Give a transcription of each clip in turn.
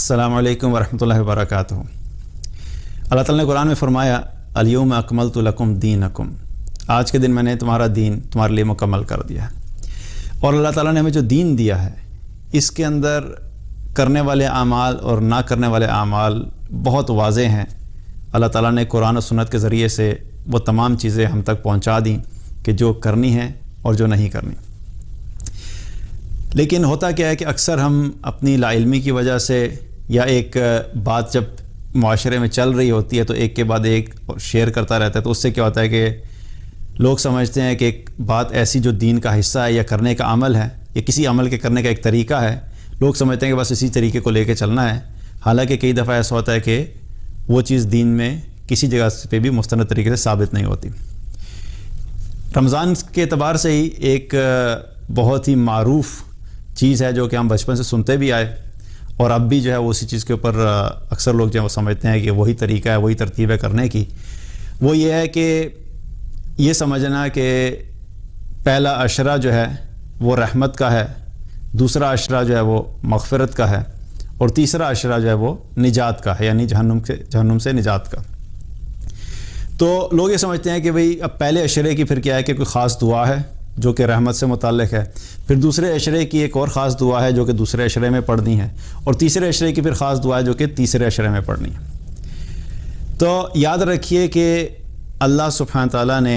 अस्सलामु अलैकुम वरहमतुल्लाहि वबरकातुहू। अल्लाह ताला ने कुरान में फरमाया अल-यौम अकमलतु लकुम दीनकुम, आज के दिन मैंने तुम्हारा दीन तुम्हारे लिए मुकम्मल कर दिया है। और अल्लाह ताला ने हमें जो दीन दिया है इसके अंदर करने वाले आमाल और ना करने वाले आमाल बहुत वाज़ेह हैं। अल्लाह ताला ने कुरान और सुन्नत के ज़रिए से वो तमाम चीज़ें हम तक पहुँचा दी कि जो करनी है और जो नहीं करनी। लेकिन होता क्या है कि अक्सर हम अपनी लाइल्मी की वजह से या एक बात जब मुआशरे में चल रही होती है तो एक के बाद एक शेयर करता रहता है, तो उससे क्या होता है कि लोग समझते हैं कि एक बात ऐसी जो दीन का हिस्सा है या करने का अमल है या किसी अमल के करने का एक तरीका है, लोग समझते हैं कि बस इसी तरीके को लेके चलना है। हालांकि कई दफ़ा ऐसा होता है कि वो चीज़ दीन में किसी जगह पे भी मुस्तनद तरीके से साबित नहीं होती। रमज़ान के एतबार से ही एक बहुत ही मारूफ़ चीज़ है जो कि हम बचपन से सुनते भी आए और अब भी जो है वो उसी चीज़ के ऊपर अक्सर लोग जो है वो समझते हैं कि वही तरीका है, वही तरतीब है करने की। वो ये है कि ये समझना कि पहला अशरा जो है वो रहमत का है, दूसरा अशरा जो है वो मग़फ़िरत का है और तीसरा अशरा जो है वो निजात का है, यानी जहन्नुम से निजात का। तो लोग ये समझते हैं कि भाई अब पहले अशरे की फिर क्या है कि कोई ख़ास दुआ है जो कि रहमत से मुताल्लिक़ है, फिर दूसरे अशरे की एक और ख़ास दुआ है जो कि दूसरे अशरे में पढ़नी है, और तीसरे अशरे की फिर ख़ास दुआ है जो कि तीसरे अशरे में पढ़नी है। तो याद रखिए कि अल्लाह सुब्हान ताला ने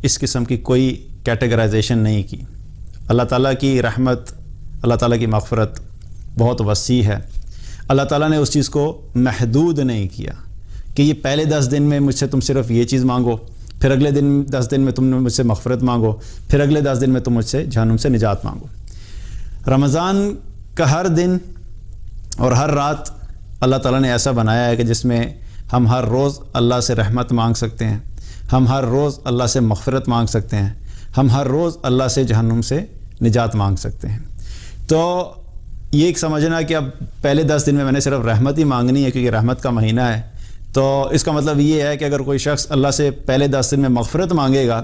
इस किस्म की कोई कैटेगराइजेशन नहीं की। अल्लाह ताला की रहमत, अल्लाह ताला की मग़फ़िरत बहुत वसी है। अल्लाह ताला ने उस चीज़ को महदूद नहीं किया कि ये पहले 10 दिन में मुझसे तुम सिर्फ़ ये चीज़ मांगो, फिर अगले 10 दिन में तुम मुझसे मग़फ़िरत मांगो, फिर अगले 10 दिन में तुम मुझसे जहन्नुम से निजात मांगो। रमज़ान का हर दिन और हर रात अल्लाह ताला ने ऐसा बनाया है कि जिसमें हम हर रोज़ अल्लाह से रहमत मांग सकते हैं, हम हर रोज़ अल्लाह से मग़फ़िरत मांग सकते हैं, हम हर रोज़ अल्लाह से जहन्नुम से निजात मांग सकते हैं। तो ये एक समझना कि अब पहले 10 दिन में मैंने सिर्फ रहमत ही मांगनी है क्योंकि रहमत का महीना है, तो इसका मतलब ये है कि अगर कोई शख्स अल्लाह से पहले 10 दिन में मग़फ़िरत मांगेगा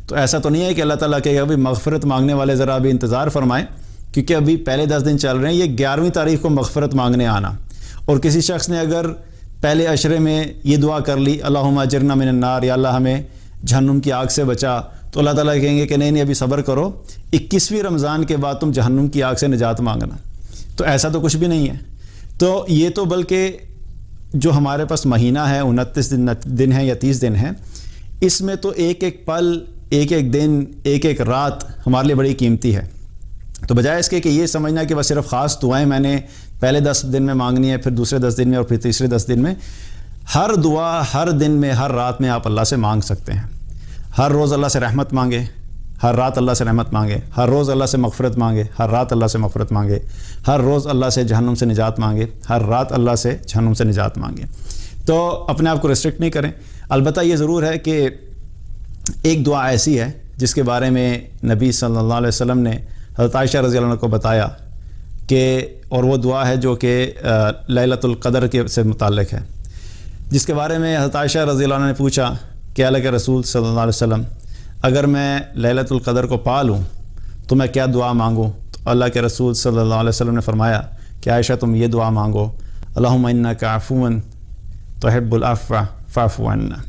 तो ऐसा तो नहीं है कि अल्लाह ताला कहेगा अभी मग़फ़िरत मांगने वाले ज़रा अभी इंतज़ार फरमाएं क्योंकि अभी पहले 10 दिन चल रहे हैं, ये 11वीं तारीख़ को मग़फ़िरत मांगने आना। और किसी शख्स ने अगर पहले अशरे में ये दुआ कर ली अल्लाहुम्मा अजिरना मिनन नार, या अल्लाह हमें जहन्नुम की आग से बचा, तो अल्लाह ताला कहेंगे कि नहीं अभी सब्र करो, 21वीं रमज़ान के बाद तुम जहन्नुम की आग से निजात मांगना। तो ऐसा तो कुछ भी नहीं है। तो ये तो बल्कि जो हमारे पास महीना है 29 दिन है या 30 दिन है, इसमें तो एक एक पल, एक एक दिन, एक एक रात हमारे लिए बड़ी कीमती है। तो बजाय इसके कि ये समझना कि बस सिर्फ ख़ास दुआएं मैंने पहले 10 दिन में मांगनी है, फिर दूसरे 10 दिन में और फिर तीसरे 10 दिन में, हर दुआ हर दिन में हर रात में आप अल्लाह से मांग सकते हैं। हर रोज़ अल्लाह से रहमत मांगे, हर रात अल्लाह से रहमत मांगे, हर रोज़ अल्लाह से मग़फ़िरत मांगे, हर रात अल्लाह से मग़फ़िरत मांगे, हर रोज़ अल्लाह से जहन्नुम से निजात मांगे, हर रात अल्लाह से जहन्नुम से निजात मांगे। तो अपने आप को रिस्ट्रिक्ट नहीं करें। अलबत्ता ये ज़रूर है कि एक दुआ ऐसी है जिसके बारे में नबी सल्लल्लाहु अलैहि वसल्लम ने हज़रत आयशा रज़ियल्लाहु अन्हा को बताया कि, और वो दुआ है जो कि लैलतुल क़द्र के से मुताल्लिक़ है, जिसके बारे में हज़रत आयशा रज़ियल्लाहु अन्हा ने पूछा कि अल्लाह के रसूल सल्लल्लाहु अलैहि वसल्लम अगर मैं लैलतुल क़द्र को पा लूँ तो मैं क्या दुआ मांगूँ? तो अल्लाह के रसूल सल्लल्लाहु अलैहि वसल्लम ने फरमाया कि आयशा तुम ये दुआ मांगो, अल्लाहुम्मा इन्नका अफ़ुव्वुन तुहिब्बुल अफ़्व फ़अफ़ु अन्ना,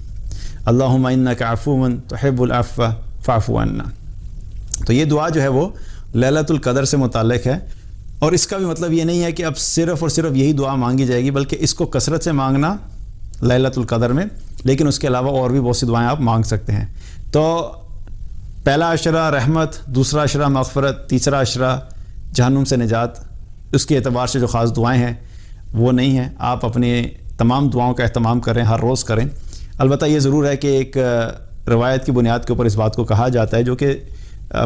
अल्लाहुम्मा इन्नका अफ़ुव्वुन तुहिब्बुल अफ़्व फ़अफ़ु अन्ना। तो ये दुआ जो है वो लैलतुल क़द्र से मुताल्लिक़ है। और इसका भी मतलब ये नहीं है कि अब सिर्फ़ और सिर्फ यही दुआ मांगी जाएगी, बल्कि इसको कसरत से मांगना लैलतुल क़द्र में, लेकिन उसके अलावा और भी बहुत सी दुआएँ आप मांग सकते हैं। तो पहला अशरा रहमत, दूसरा अशरा मग़फ़िरत, तीसरा अशरा जहन्नुम से निजात, उसके एतबार से जो ख़ास दुआएं हैं वो नहीं हैं। आप अपने तमाम दुआओं का एहतमाम करें, हर रोज़ करें। अलबत्ता ये ज़रूर है कि एक रवायत की बुनियाद के ऊपर इस बात को कहा जाता है जो कि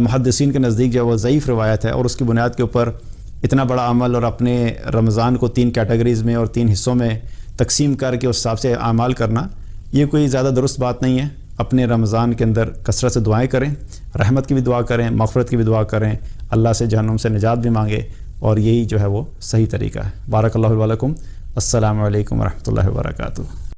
मुहद्दिसीन के नज़दीक जो है वो ज़ईफ़ रवायत है, और उसकी बुनियाद के ऊपर इतना बड़ा अमल और अपने रमज़ान को 3 कैटेगरीज़ में और 3 हिस्सों में तकसीम करके उस हिसाब से आमाल करना, ये कोई ज़्यादा दुरुस्त बात नहीं है। अपने रमज़ान के अंदर कसरत से दुआएं करें, रहमत की भी दुआ करें, मग़फ़िरत की भी दुआ करें, अल्लाह से जहन्नुम से निजात भी मांगे, और यही जो है वो सही तरीका है। बारकल्लाहु लकुम। अस्सलामु अलैकुम वरहमतुल्लाहि वबरकातुहू।